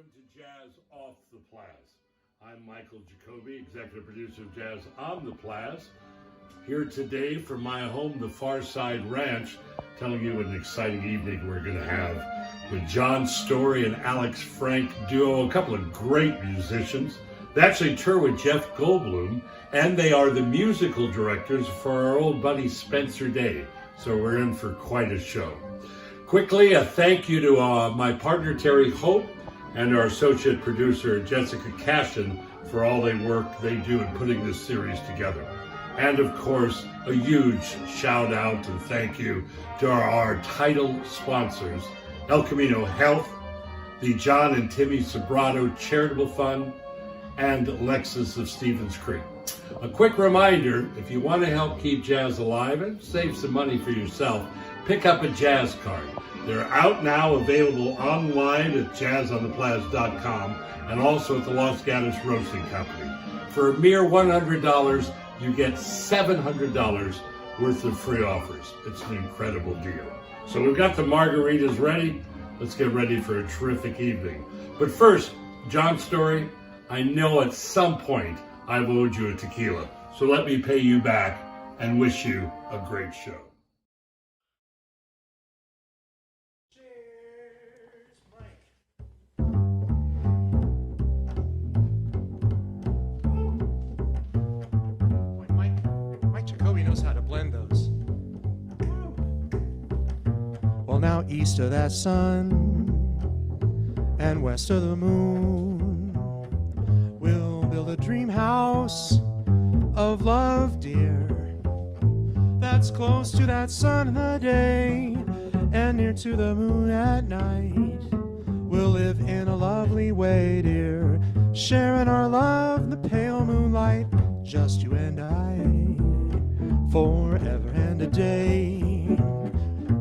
Welcome to Jazz Off the Plazz. I'm Michael Jacoby, executive producer of Jazz on the Plazz, here today from my home, the Farside Ranch, telling you an exciting evening we're going to have with John Storie and Alex Frank duo, a couple of great musicians. They actually tour with Jeff Goldblum, and they are the musical directors for our old buddy Spencer Day. So we're in for quite a show. Quickly, a thank you to my partner Terry Hope and our associate producer Jessica Cashin for all they do in putting this series together. And of course, a huge shout out and thank you to our title sponsors, El Camino Health, the John and Timmy Sobrato Charitable Fund, and Lexus of Stevens Creek. A quick reminder, if you want to help keep jazz alive and save some money for yourself, pick up a jazz card. They're out now, available online at jazzontheplazz.com and also at the Los Gatos Roasting Company. For a mere $100, you get $700 worth of free offers. It's an incredible deal. So we've got the margaritas ready. Let's get ready for a terrific evening. But first, John Storie, I know at some point I've owed you a tequila. So let me pay you back and wish you a great show. Knows how to blend those. Well, now east of that sun and west of the moon, we'll build a dream house of love, dear, that's close to that sun in the day and near to the moon at night. We'll live in a lovely way, dear, sharing our love in the pale moonlight, just you and I, forever and a day.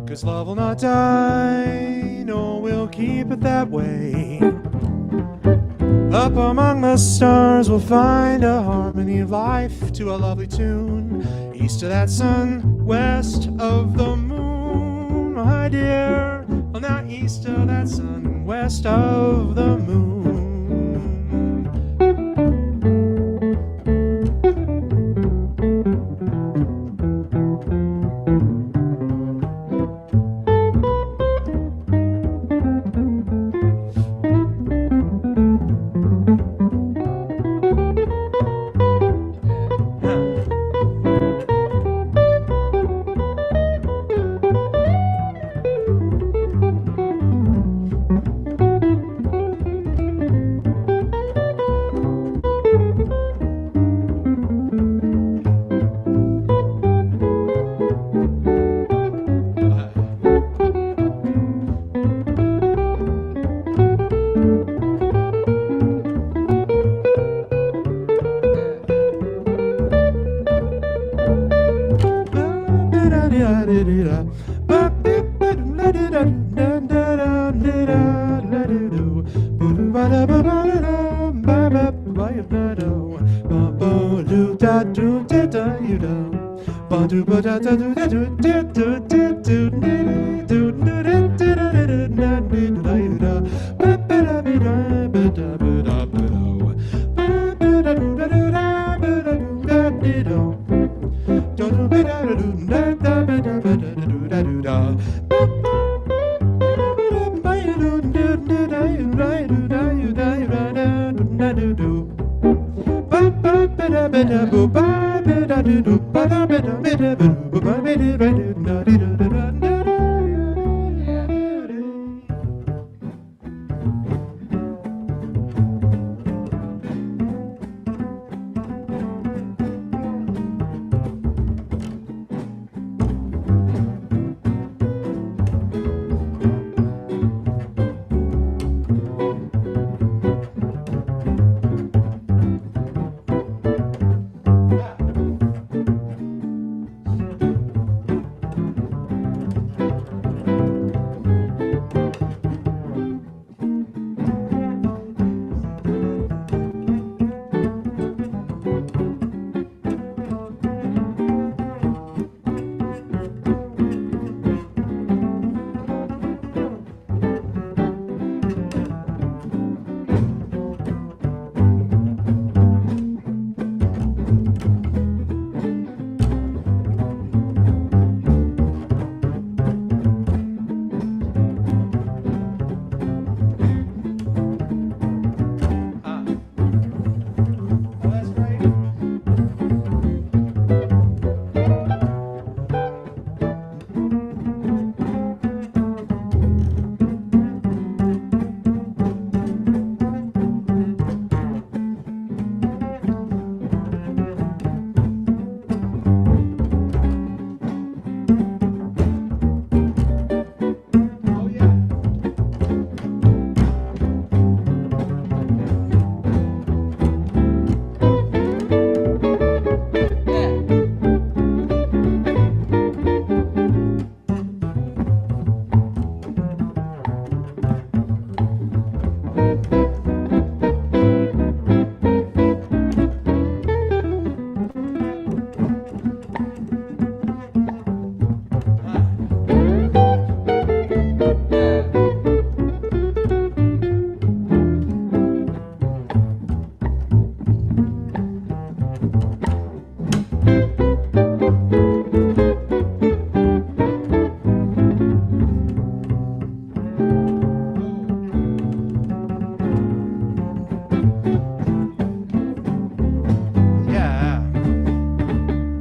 'Cause love will not die, no, we'll keep it that way. Up among the stars we'll find a harmony of life to a lovely tune. East of that sun, west of the moon, my dear. Well, now east of that sun, west of the moon.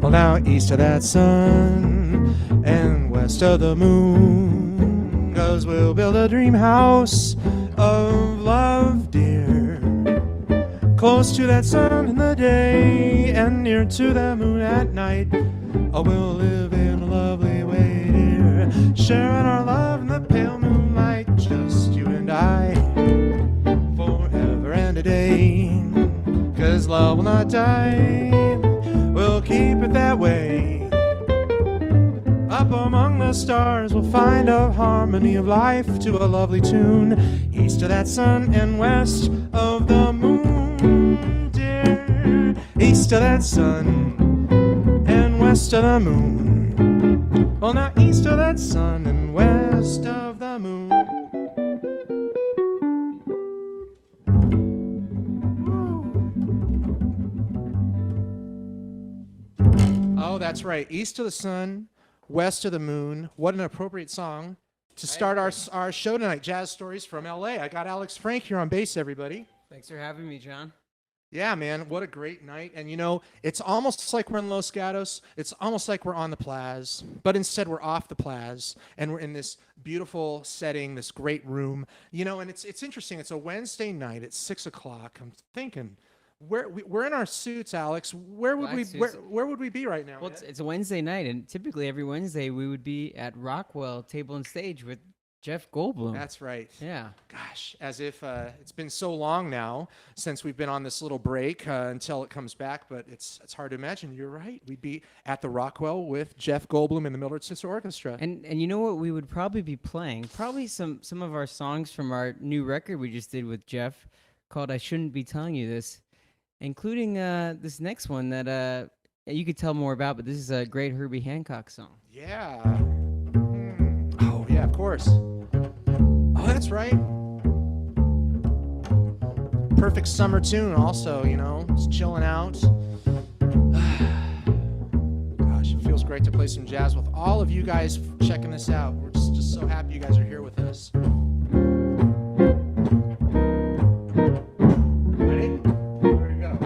Well, now east of that sun and west of the moon, 'cause we'll build a dream house of love, dear, close to that sun in the day and near to the moon at night. Oh, we'll live in a lovely way, dear, sharing our love in the pale moonlight, just you and I, forever and a day. 'Cause love will not die, we'll keep it that way. Up among the stars we'll find a harmony of life to a lovely tune, east of that sun and west of the moon, dear. East of that sun and west of the moon. Well, now east of that sun and west of the moon. Oh, that's right. East of the sun, west of the moon. What an appropriate song to start our show tonight. Jazz Stories from LA. I got Alex Frank here on bass, everybody. Thanks for having me, John. Yeah, man, what a great night. And you know, it's almost like we're in Los Gatos. It's almost like we're on the plazz, but instead we're off the plazz and we're in this beautiful setting, this great room. You know, and it's interesting. It's a Wednesday night at 6 o'clock. I'm thinking, we're in our suits, Alex. Where would we be right now? Well, it's a Wednesday night, and typically every Wednesday we would be at Rockwell Table and Stage with Jeff Goldblum. That's right. Yeah. Gosh, as if it's been so long now since we've been on this little break until it comes back, but it's hard to imagine. You're right. We'd be at the Rockwell with Jeff Goldblum and the Mildred Snitzer Orchestra. And you know what we would probably be playing? Probably some of our songs from our new record we just did with Jeff called I Shouldn't Be Telling You This, including this next one that you could tell more about, but this is a great Herbie Hancock song. Yeah. Oh, yeah, of course. Oh, that's right. Perfect summer tune also, you know, just chilling out. Gosh, it feels great to play some jazz with all of you guys checking this out. We're just so happy you guys are here with us. Ready? Here we go.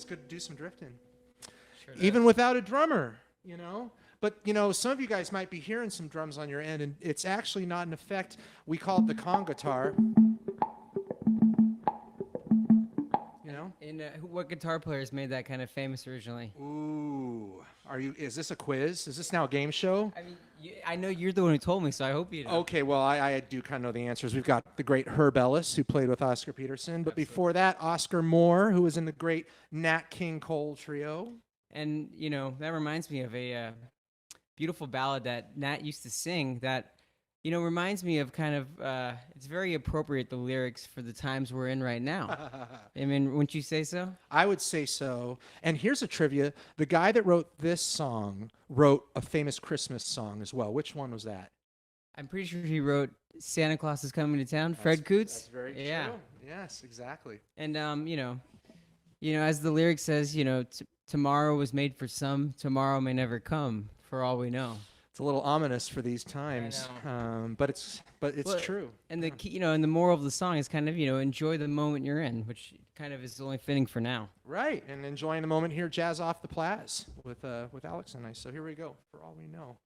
feels good to do some drifting. Sure Even without a drummer, you know. But, you know, some of you guys might be hearing some drums on your end, and it's actually not an effect. We call it the Kong guitar. You know? And what guitar players made that kind of famous originally? Ooh. Is this a quiz? Is this now a game show? I mean, I know you're the one who told me, so I hope you know. Okay, well, I do kind of know the answers. We've got the great Herb Ellis, who played with Oscar Peterson. But before that, Oscar Moore, who was in the great Nat King Cole trio. And, you know, that reminds me of a beautiful ballad that Nat used to sing that, you know, reminds me of kind of, it's very appropriate, the lyrics, for the times we're in right now. I mean, wouldn't you say so? I would say so. And here's a trivia. The guy that wrote this song wrote a famous Christmas song as well. Which one was that? I'm pretty sure he wrote Santa Claus is Coming to Town, Fred Coots. That's very true. Yes, exactly. And, you know, as the lyric says, you know, tomorrow was made for some, tomorrow may never come, for all we know. It's a little ominous for these times, but it's true. And the key, you know, and the moral of the song is kind of, you know, enjoy the moment you're in, which kind of is only fitting for now. Right, and enjoying the moment here, Jazz Off the Plazz with Alex and I. So here we go. For all we know.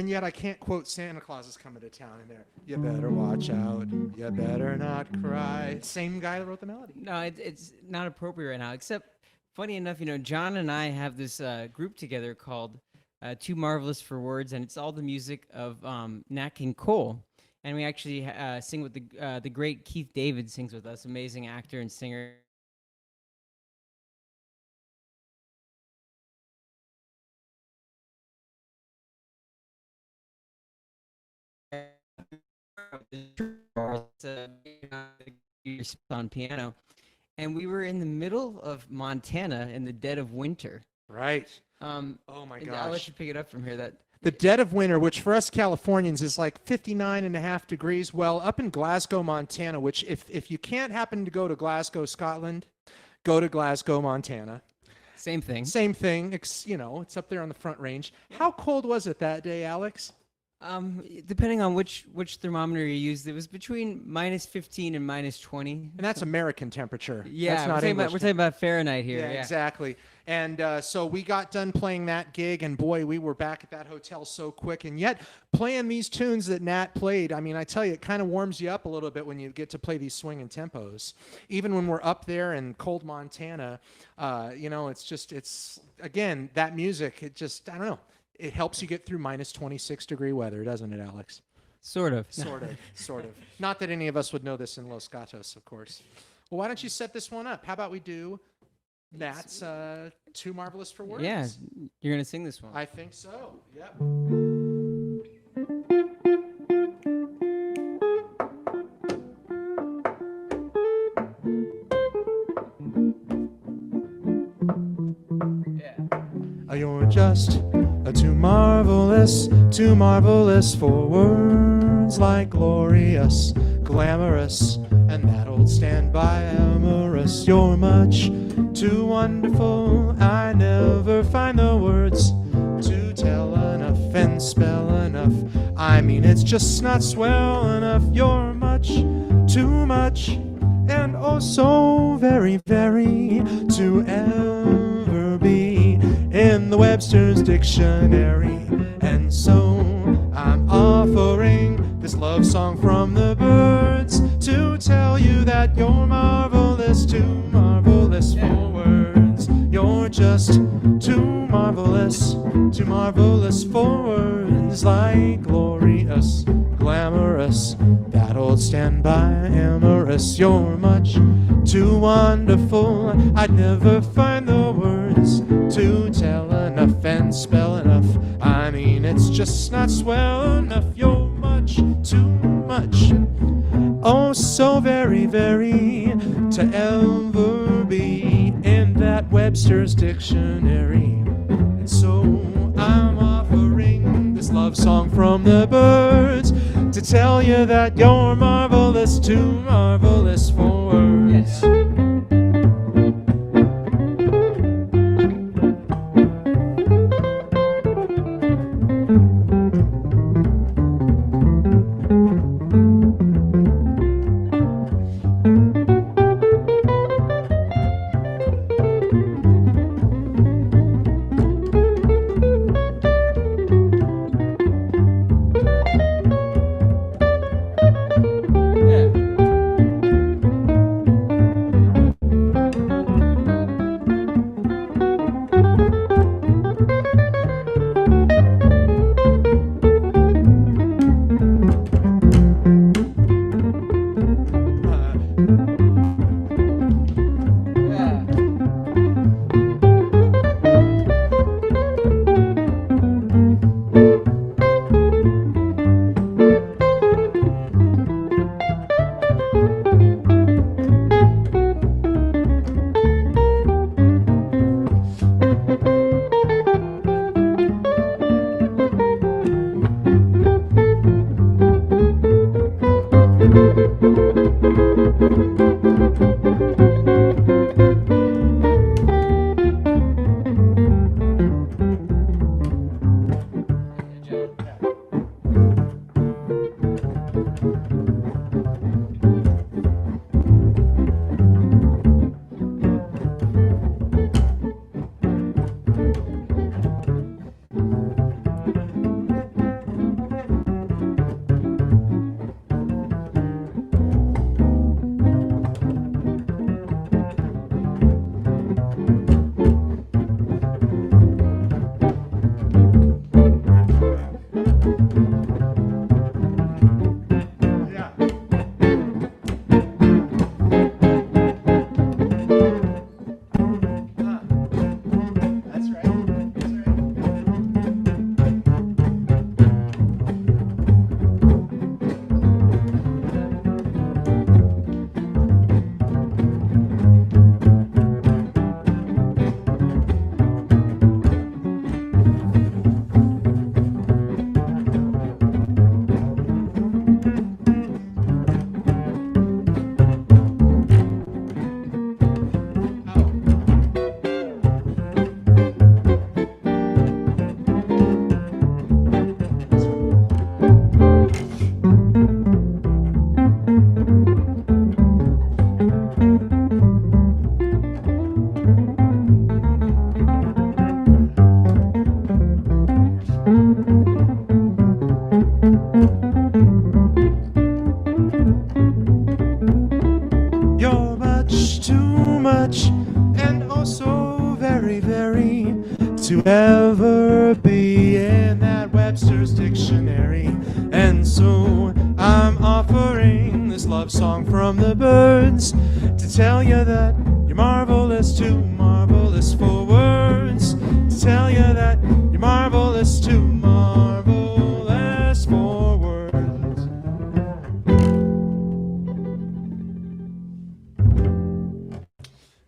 and yet I can't quote Santa Claus is coming to town in there. You better watch out. You better not cry. Same guy that wrote the melody. No, it's not appropriate right now. Except, funny enough, John and I have this group together called Too Marvelous for Words, and it's all the music of Nat King Cole. And we actually sing with the great Keith David sings with us, amazing actor and singer. On piano, and we were in the middle of Montana in the dead of winter. Right. Oh my and I'll gosh. let you pick it up from here. That The dead of winter, which for us Californians is like 59.5 degrees. Well, up in Glasgow, Montana, which if you can't happen to go to Glasgow, Scotland, go to Glasgow, Montana. same thing. Same thing. It's up there on the Front Range. How cold was it that day, Alex? Depending on which thermometer you used, it was between -15 and -20. And that's American temperature. Yeah, that's not we're English. talking about Fahrenheit here. Yeah, Yeah, exactly. And so we got done playing that gig, and boy, we were back at that hotel so quick. And yet, playing these tunes that Nat played, I mean, I tell you, it kind of warms you up a little bit when you get to play these swinging tempos. Even when we're up there in cold Montana, it's again, that music, it just, I don't know. It helps you get through -26-degree weather, doesn't it, Alex? Sort of. Sort of. Not that any of us would know this in Los Gatos, of course. Well, why don't you set this one up? How about we do Nat's Too Marvelous for Words? Yeah, you're gonna sing this one. I think so. Yep. You're just too marvelous for words like glorious, glamorous, and that old standby amorous. You're much too wonderful. I never find the words to tell enough and spell enough. I mean, it's just not swell enough. You're much too much, and oh so very, very to ever be in the Webster's dictionary. And so I'm offering this love song from the birds to tell you that you're marvelous, too marvelous for words. You're just too marvelous for words like glorious, glamorous, that old standby amorous. You're much too wonderful. I'd never find the words to tell enough and spell enough. I mean, it's just not swell enough. You're much too much. Oh, so very, very to ever be in that Webster's dictionary. And so I'm offering this love song from the birds to tell you that you're marvelous, too marvelous for words. Yeah. very, very to ever be in that Webster's dictionary. And so I'm offering this love song from the birds to tell you that you're marvelous, too marvelous for words. To tell you that you're marvelous, too marvelous for words.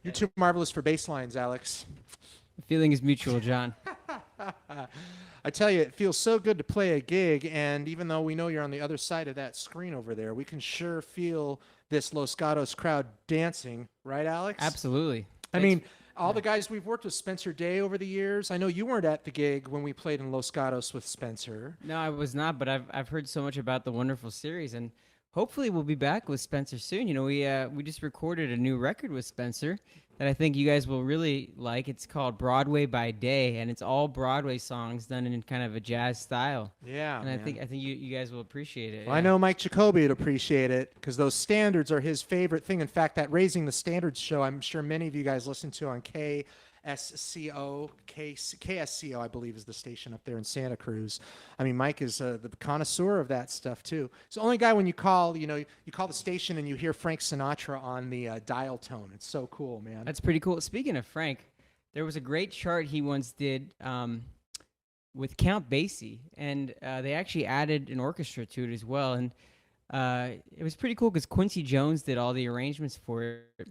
You're too marvelous for bass lines, Alex. The feeling is mutual, John. I tell you, it feels so good to play a gig, and even though we know you're on the other side of that screen over there, we can sure feel this Los Gatos crowd dancing, right, Alex? Absolutely. I mean, all the guys we've worked with, Spencer Day, over the years. I know you weren't at the gig when we played in Los Gatos with Spencer. No, I was not, but I've heard so much about the wonderful series, and hopefully we'll be back with Spencer soon. You know, we just recorded a new record with Spencer that I think you guys will really like. It's called Broadway by Day, and it's all Broadway songs done in kind of a jazz style. Yeah, and man. I think you guys will appreciate it. Well, I know Mike Jacoby would appreciate it because those standards are his favorite thing. In fact, that Raising the Standards show, I'm sure many of you guys listen to on KSCO, I believe is the station up there in Santa Cruz. I mean, Mike is the connoisseur of that stuff too. He's the only guy when you call, you call the station and you hear Frank Sinatra on the dial tone. It's so cool, man. That's pretty cool. Speaking of Frank, there was a great chart he once did with Count Basie, and they actually added an orchestra to it as well. And it was pretty cool because Quincy Jones did all the arrangements for it.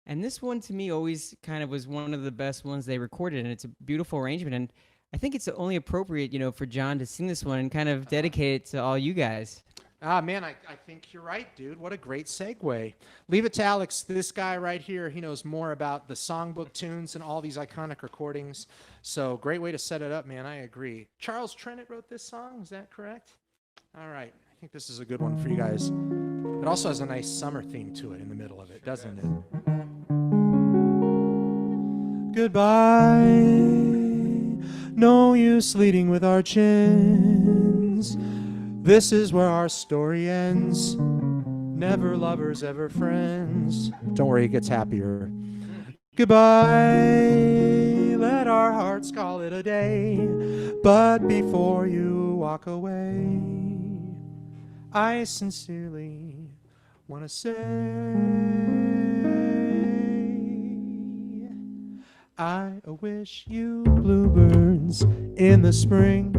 And this one, to me, always kind of was one of the best ones they recorded, and it's a beautiful arrangement. And I think it's only appropriate, for John to sing this one and kind of dedicate it to all you guys. Man, I think you're right, dude. What a great segue. Leave it to Alex. This guy right here, he knows more about the songbook tunes and all these iconic recordings. So great way to set it up, man. I agree. Charles Trennett wrote this song. Is that correct? All right. I think this is a good one for you guys. It also has a nice summer theme to it in the middle of it, doesn't it? Goodbye. No use leading with our chins. This is where our story ends. Never lovers, ever friends. Don't worry, it gets happier. Goodbye. Let our hearts call it a day. But before you walk away, I sincerely want to say I wish you bluebirds in the spring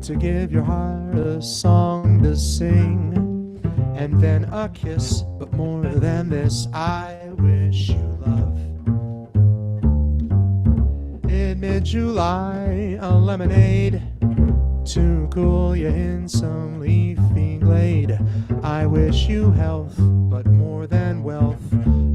to give your heart a song to sing, and then a kiss, but more than this, I wish you love. In mid-July, a lemonade to cool you in some leafy glade. I wish you health, but more than wealth,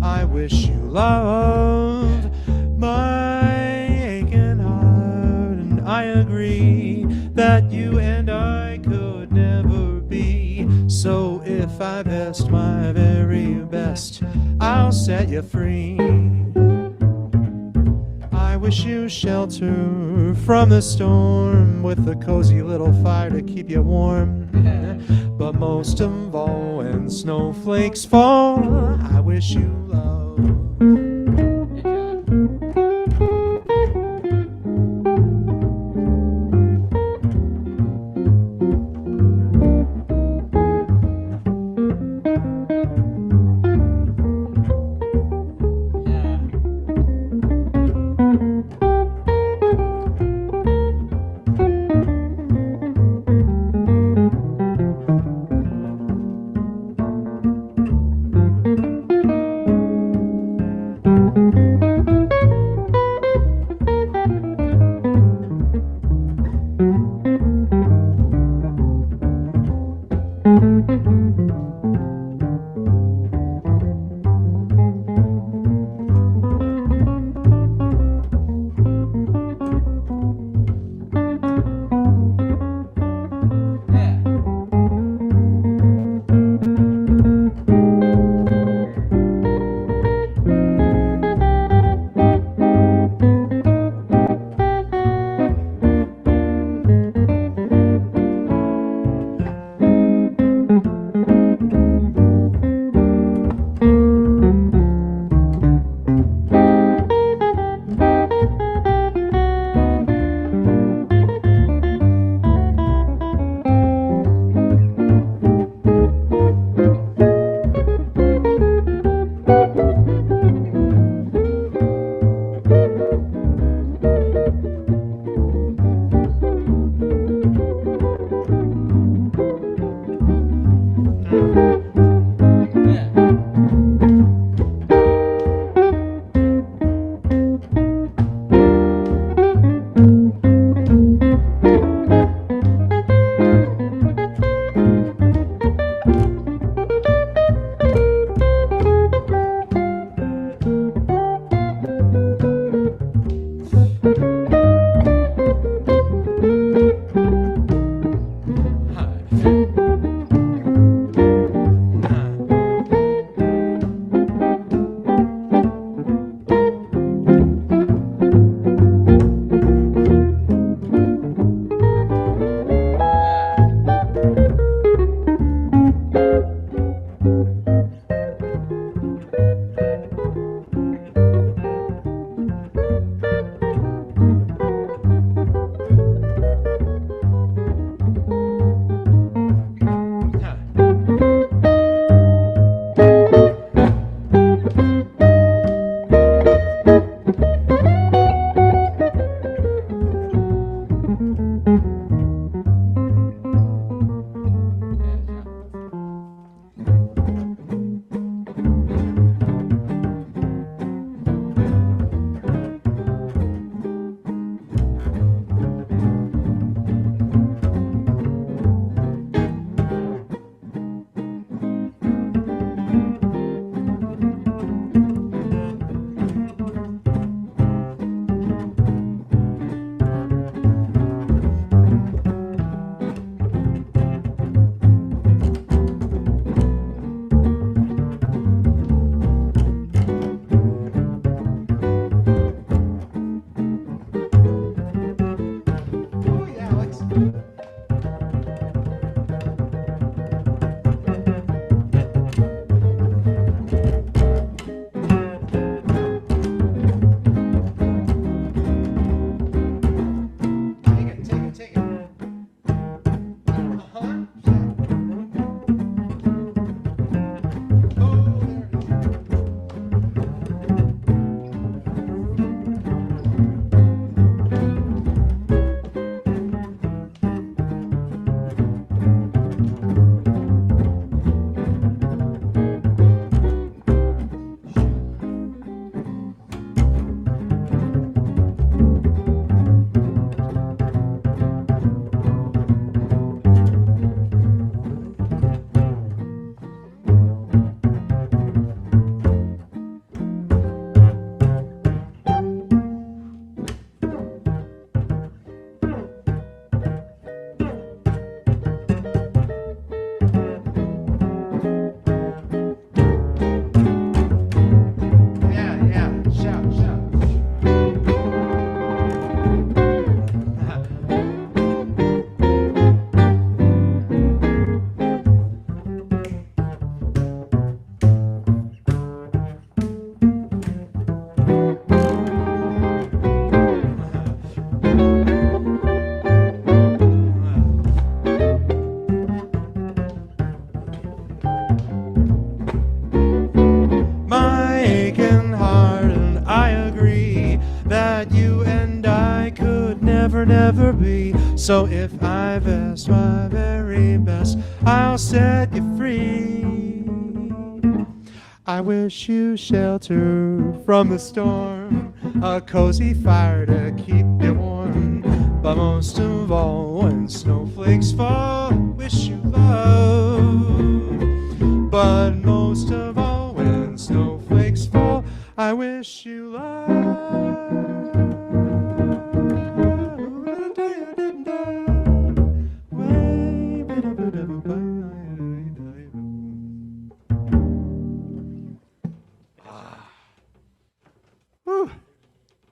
I wish you love. My aching heart, and I agree that you and I could never be. So if I best my very best, I'll set you free. I wish you shelter from the storm with a cozy little fire to keep you warm. But most of all, when snowflakes fall, I wish you love. you and I could never, never be. So if I've asked my very best, I'll set you free. I wish you shelter from the storm, a cozy fire to keep you warm. But most of all, when snowflakes fall, wish you love. But most of all, when snowflakes fall, I wish you love. Whew.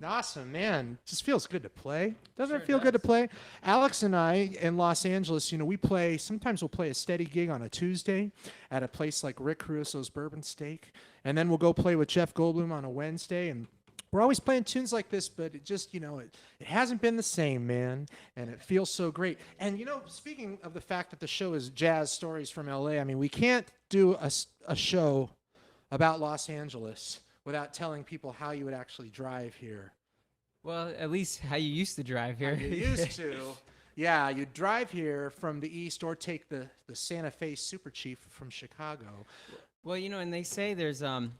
Awesome, man. Just feels good to play. Doesn't it feel good to play? Alex and I in Los Angeles, we play, sometimes we'll play a steady gig on a Tuesday at a place like Rick Caruso's Bourbon Steak. And then we'll go play with Jeff Goldblum on a Wednesday. And we're always playing tunes like this, but it just, it hasn't been the same, man. And it feels so great. And, speaking of the fact that the show is Jazz Stories from LA, I mean, we can't do a show about Los Angeles without telling people how you would actually drive here. Well, at least how you used to drive here. You used to. Yeah, you'd drive here from the east or take the Santa Fe Super Chief from Chicago. Well, and they say there's the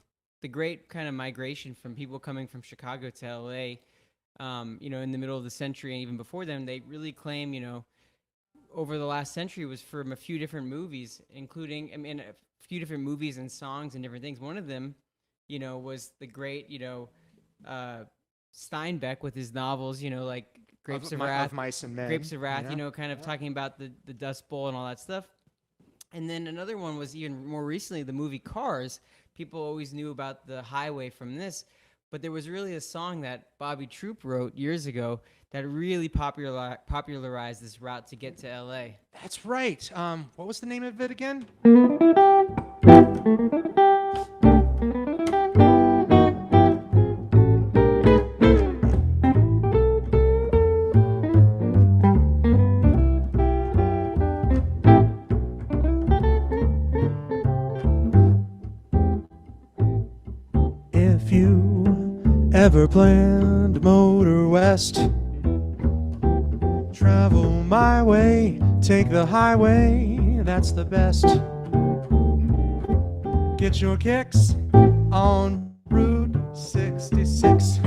great kind of migration from people coming from Chicago to L.A., in the middle of the century and even before them. They really claim, over the last century was from a few different movies, including, a few different movies and songs and different things. One of them, was the great, Steinbeck with his novels, like Grapes of Wrath, Mice and Men. Grapes of Wrath, talking about the Dust Bowl and all that stuff. And then another one was even more recently, the movie Cars. People always knew about the highway from this, but there was really a song that Bobby Troup wrote years ago that really popularized this route to get to L.A. That's right. What was the name of it again? If you ever planned motor west, travel my way, take the highway, that's the best. Get your kicks on Route 66.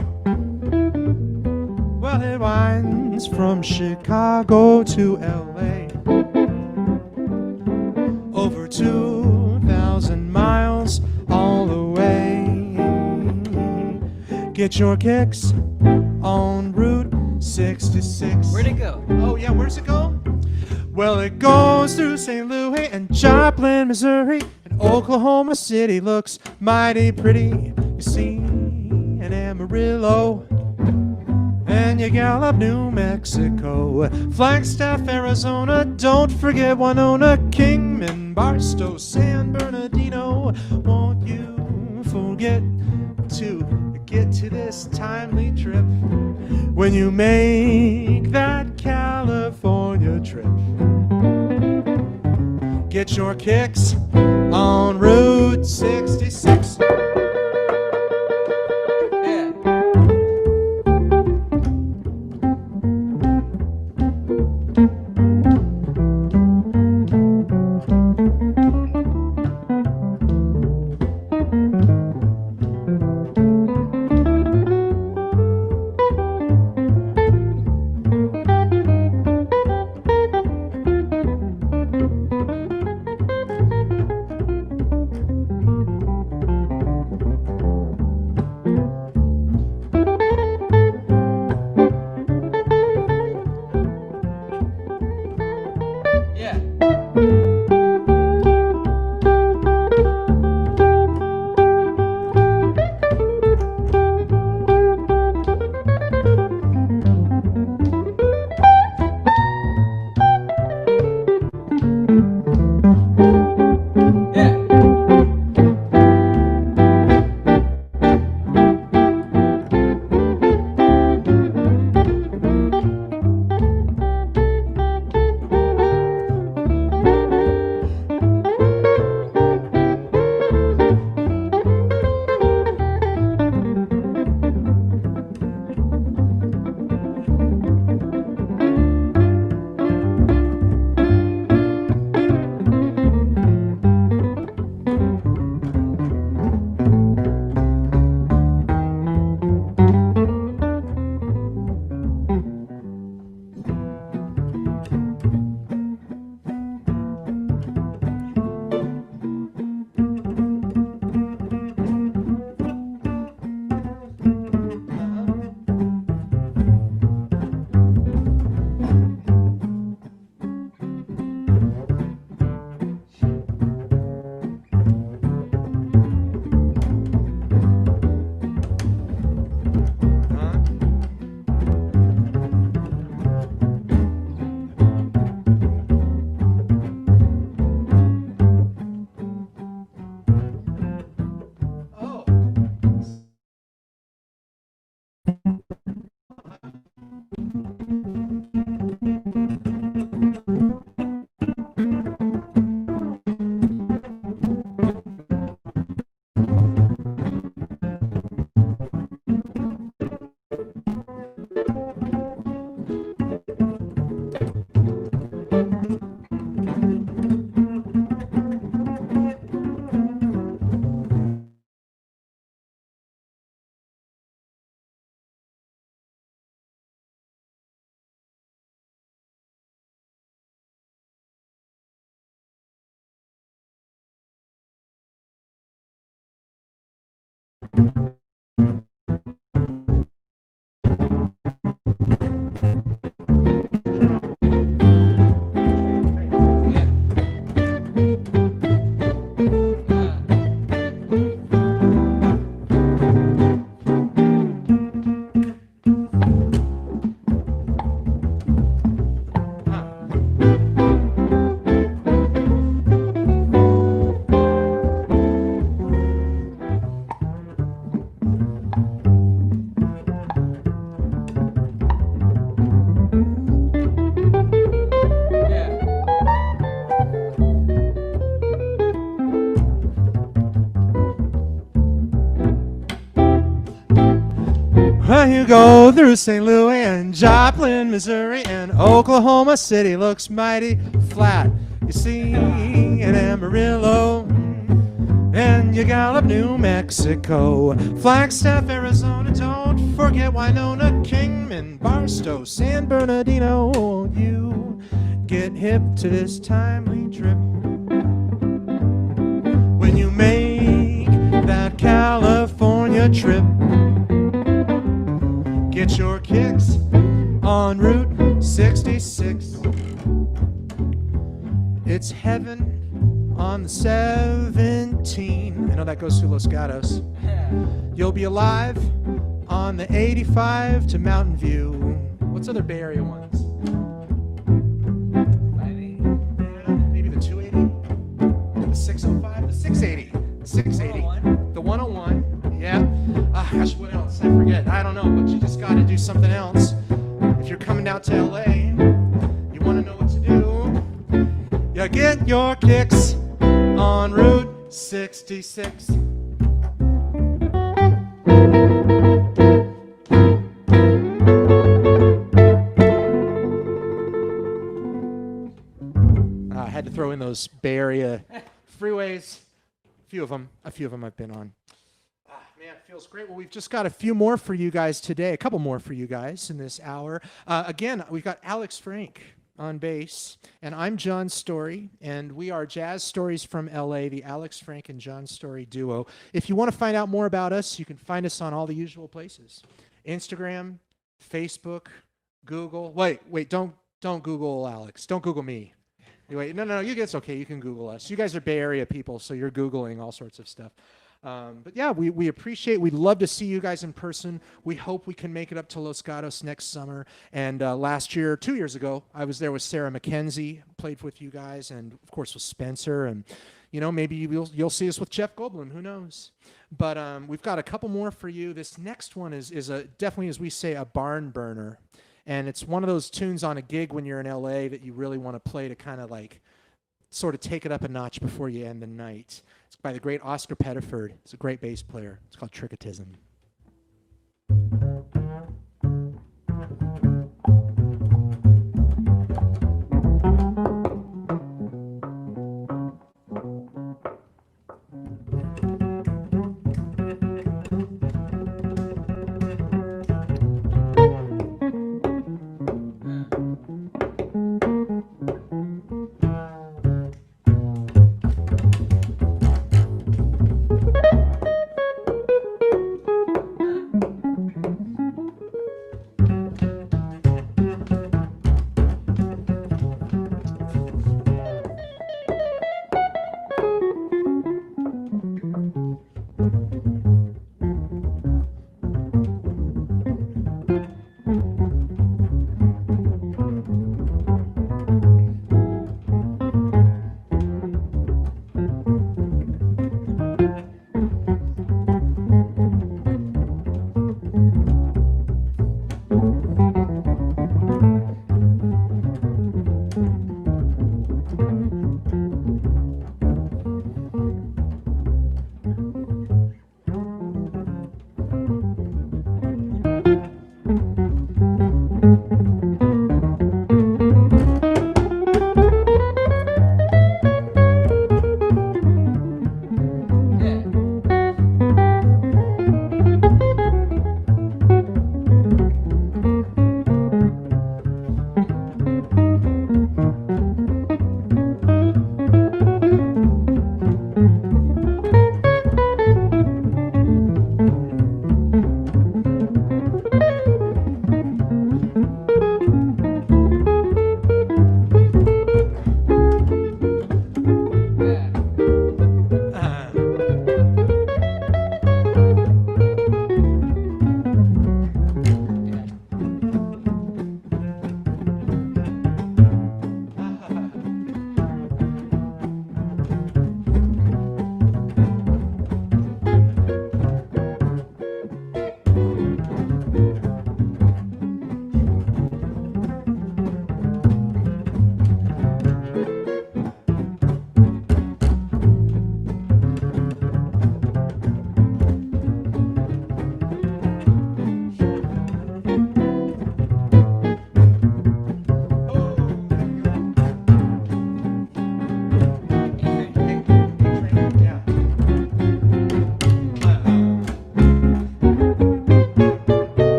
Well, it winds from Chicago to LA, over 2,000 miles all the way. Get your kicks on Route 66. Where'd it go? Oh, yeah, where's it go? Well, it goes through St. Louis and Joplin, Missouri, and Oklahoma City looks mighty pretty. You see an Amarillo, and you gallop New Mexico, Flagstaff, Arizona, don't forget Winona, Kingman, Barstow, San Bernardino. Won't you forget to get to this timely trip when you make that California trip. Get your kicks on Route 66. Yeah. When you go through St. Louis and Joplin, Missouri, and Oklahoma City looks mighty flat. You see an Amarillo, and you gallop New Mexico, Flagstaff, Arizona. Don't forget Winona, Kingman, Barstow, San Bernardino. Won't you get hip to this timely trip when you make that California trip? Get your kicks on Route 66. It's heaven on the 17. I know that goes through Los Gatos. You'll be alive on the 85 to Mountain View. What's other Bay Area ones? 580? Maybe the 280? The 605? The 680? The 680? The 101? Yeah. Gosh, what else? I forget. I don't know, but you just got to do something else. If you're coming out to LA, you want to know what to do. You get your kicks on Route 66. I had to throw in those Bay Area freeways. A few of them I've been on. Man, it feels great. Well, we've just got a few more for you guys today, a couple more for you guys in this hour. Again, we've got Alex Frank on bass, and I'm John Storie, and we are Jazz Stories from LA, the Alex Frank and John Storie duo. If you want to find out more about us, you can find us on all the usual places. Instagram, Facebook, Google. Wait, don't Google Alex. Don't Google me. Wait, no, it's okay. You can Google us. You guys are Bay Area people, so you're Googling all sorts of stuff. But yeah, we appreciate, we'd love to see you guys in person. We hope we can make it up to Los Gatos next summer. And last year, 2 years ago, I was there with Sarah McKenzie, played with you guys, and of course with Spencer. And, you know, maybe you'll see us with Jeff Goldblum, who knows? But we've got a couple more for you. This next one is definitely, as we say, a barn burner. And it's one of those tunes on a gig when you're in LA that you really want to play to kind of like sort of take it up a notch before you end the night. It's by the great Oscar Pettiford. He's a great bass player. It's called Tricketism.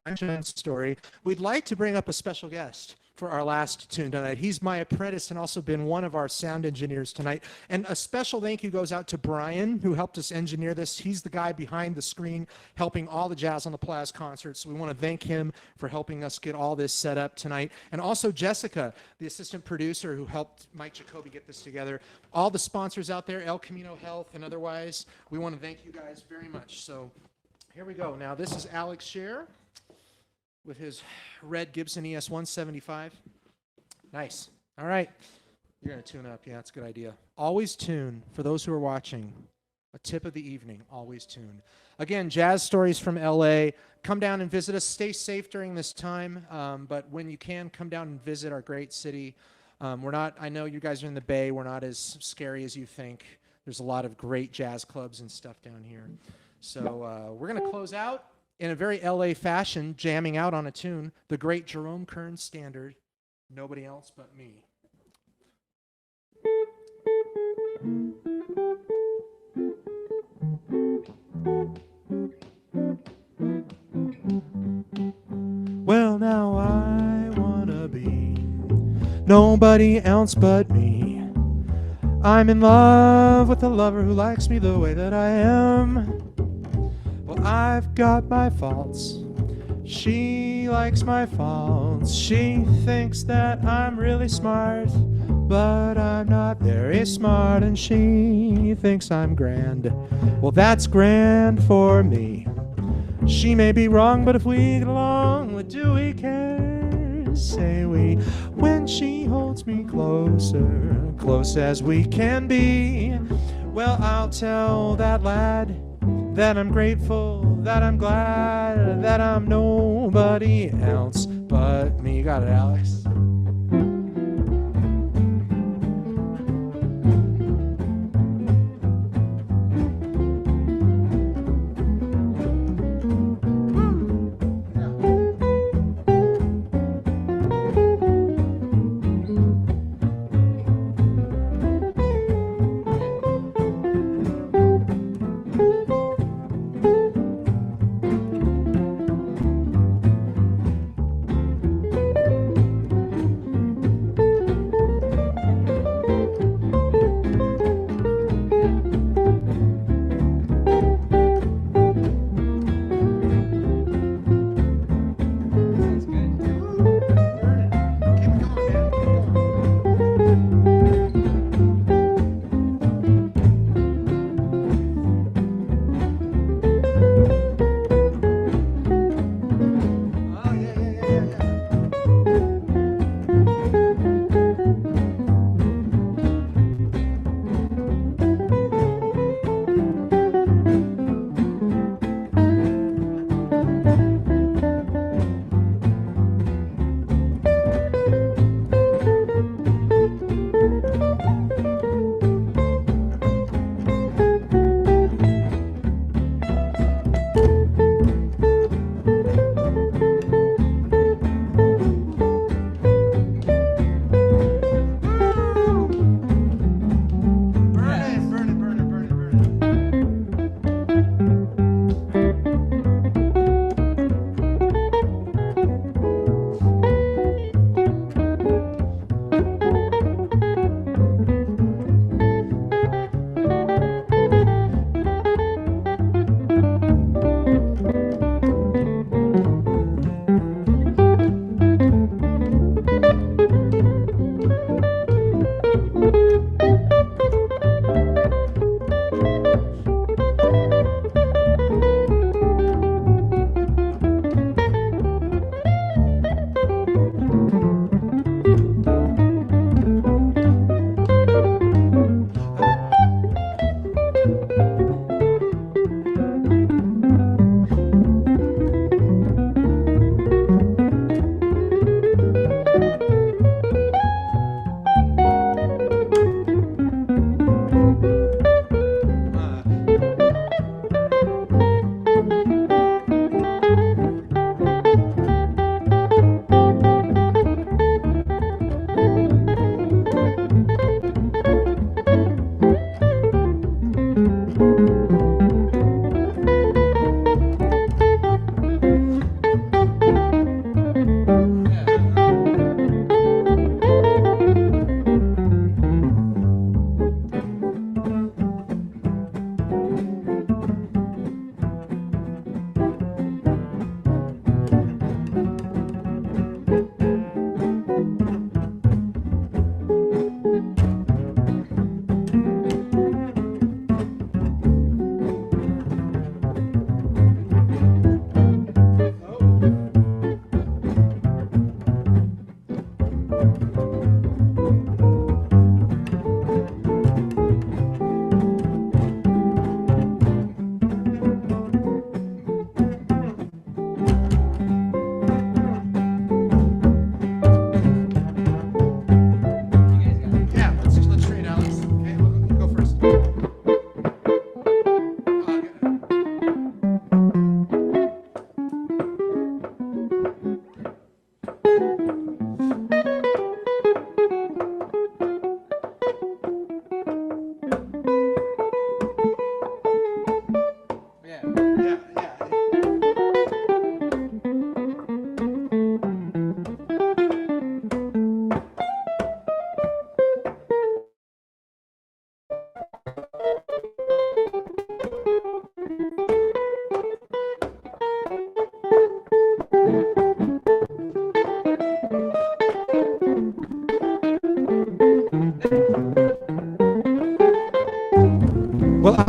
I'm Storie. We'd like to bring up a special guest for our last tune tonight. He's my apprentice and also been one of our sound engineers tonight. And a special thank you goes out to Brian, who helped us engineer this. He's the guy behind the screen helping all the Jazz on the Plazz concerts. So we want to thank him for helping us get all this set up tonight. And also Jessica, the assistant producer who helped Mike Jacoby get this together. All the sponsors out there, El Camino Health and otherwise, we want to thank you guys very much. So here we go. Now this is Alex Scher with his red Gibson ES 175. Nice. All right. You're going to tune up. Yeah, that's a good idea. Always tune. For those who are watching, a tip of the evening, always tune. Again, Jazz Stories from LA. Come down and visit us. Stay safe during this time, but when you can, come down and visit our great city. I know you guys are in the Bay. We're not as scary as you think. There's a lot of great jazz clubs and stuff down here. So we're going to close out in a very LA fashion, jamming out on a tune, the great Jerome Kern standard, Nobody Else But Me. Well, now I wanna be nobody else but me. I'm in love with a lover who likes me the way that I am. Well, I've got my faults. She likes my faults. She thinks that I'm really smart, but I'm not very smart, and she thinks I'm grand. Well, that's grand for me. She may be wrong, but if we get along, what do we care? Say we. When she holds me closer, close as we can be, well, I'll tell that lad that I'm grateful, that I'm glad, that I'm nobody else but me. You got it, Alex.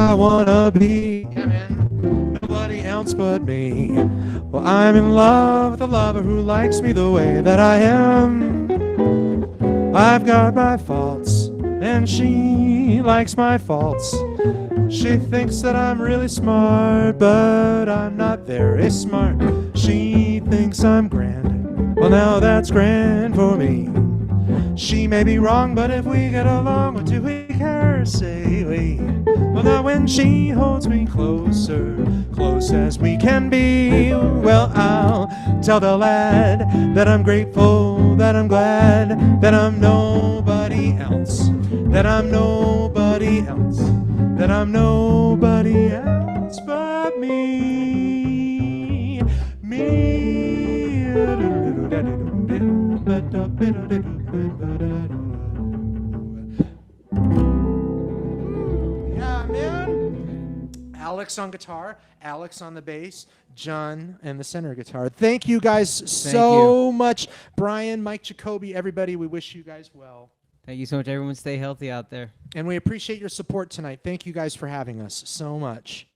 I wanna be. Yeah, man. Nobody else but me. Well, I'm in love with a lover who likes me the way that I am. I've got my faults, and she likes my faults. She thinks that I'm really smart, but I'm not very smart. She thinks I'm grand. Well, now that's grand for me. She may be wrong, but if we get along, what do we care, say we? Well, now when she holds me closer, close as we can be, well, I'll tell the lad that I'm grateful, that I'm glad, that I'm nobody else, that I'm nobody else, that I'm nobody else but me, me. Yeah, man. Alex on guitar, Alex on the bass, John and the center guitar. Thank you guys so much. Brian, Mike Jacoby, everybody, we wish you guys well. Thank you so much. Everyone stay healthy out there. And we appreciate your support tonight. Thank you guys for having us so much.